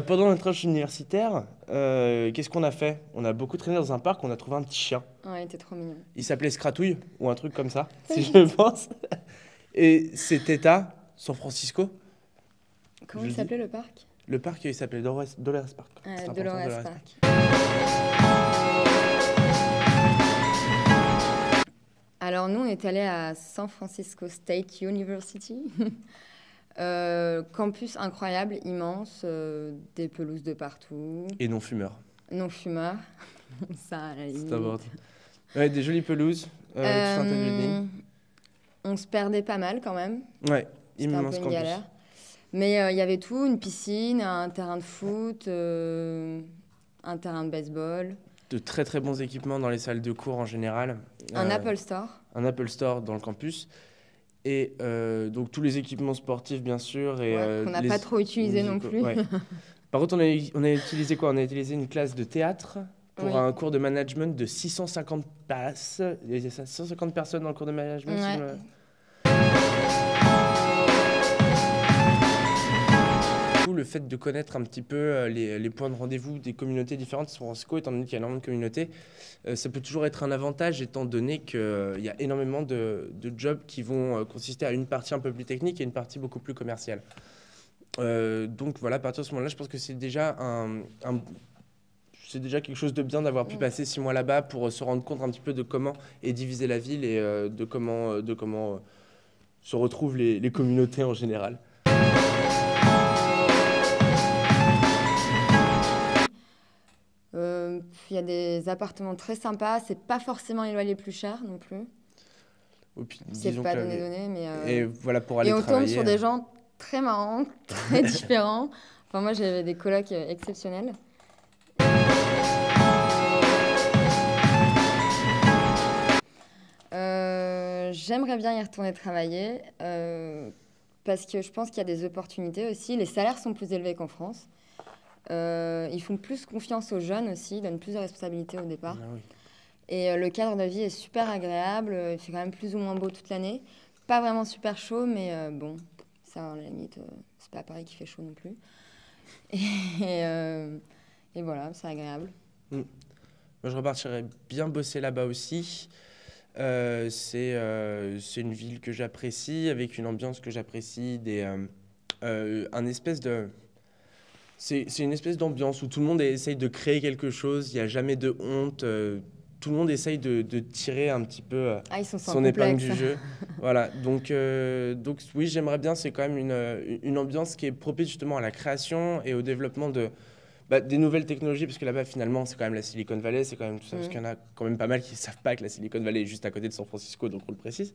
Pendant notre échange universitaire, qu'est-ce qu'on a fait? On a beaucoup traîné dans un parc, on a trouvé un petit chien. Ouais, il était trop mignon. Il s'appelait Scratouille, ou un truc comme ça, si je pense. Et c'était à San Francisco. Comment Je il le dis. s'appelait le parc? Le parc, il s'appelait Dolores Park. C'est important, Dolores Park. Alors nous, on est allé à San Francisco State University. Campus incroyable, immense, des pelouses de partout, Et non fumeur. non fumeurs, ça à la limite. C'est important. Ouais, des jolies pelouses, tout un tas de buildings. On se perdait pas mal quand même, Ouais, c'était un immense peu une campus. galère. Mais il y avait tout, une piscine, un terrain de foot, un terrain de baseball, De très très bons équipements dans les salles de cours en général. un Apple Store. Un Apple Store dans le campus. Et donc tous les équipements sportifs, bien sûr. Et, Ouais, qu'on n'a pas trop utilisé non plus. Ouais. Par contre, on a utilisé quoi? On a utilisé une classe de théâtre pour Oui. un cours de management de 650 places. Il y a 650 personnes dans le cours de management. si Ouais. je me- Du coup, le fait de connaître un petit peu les points de rendez-vous des communautés différentes, San Francisco, étant donné qu'il y a énormément de communautés, ça peut toujours être un avantage, étant donné qu'il y a énormément de jobs qui vont consister à une partie un peu plus technique et une partie beaucoup plus commerciale. Donc voilà, à partir de ce moment-là, je pense que c'est déjà c'est déjà quelque chose de bien d'avoir pu passer 6 mois là-bas pour se rendre compte un petit peu de comment est divisée la ville et de comment se retrouvent les communautés en général. Il y a des appartements très sympas, c'est pas forcément les loyers les plus chers non plus. C'est Disons pas que donné, mais et voilà, pour aller et on tombe travailler. sur des gens très marrants, très différents. Enfin, moi, j'avais des colocs exceptionnels. J'aimerais bien y retourner travailler parce que je pense qu'il y a des opportunités aussi. Les salaires sont plus élevés qu'en France. Ils font plus confiance aux jeunes aussi, ils donnent plus de responsabilités au départ. Ah oui. Et le cadre de vie est super agréable, il fait quand même plus ou moins beau toute l'année. Pas vraiment super chaud, mais bon, ça, à la limite, c'est pas Paris qui fait chaud non plus. Et voilà, c'est agréable. Moi, je repartirais bien bosser là-bas aussi. C'est une ville que j'apprécie, avec une ambiance que j'apprécie, un espèce de... C'est une espèce d'ambiance où tout le monde essaye de créer quelque chose, il n'y a jamais de honte, tout le monde essaye de tirer un petit peu Ils sont sans son épingle complexe. du jeu. Voilà, donc oui, j'aimerais bien, c'est quand même une ambiance qui est propice justement à la création et au développement des nouvelles technologies, parce que là-bas, finalement, c'est quand même la Silicon Valley, c'est quand même tout ça, parce qu'il y en a quand même pas mal qui ne savent pas que la Silicon Valley est juste à côté de San Francisco, donc on le précise.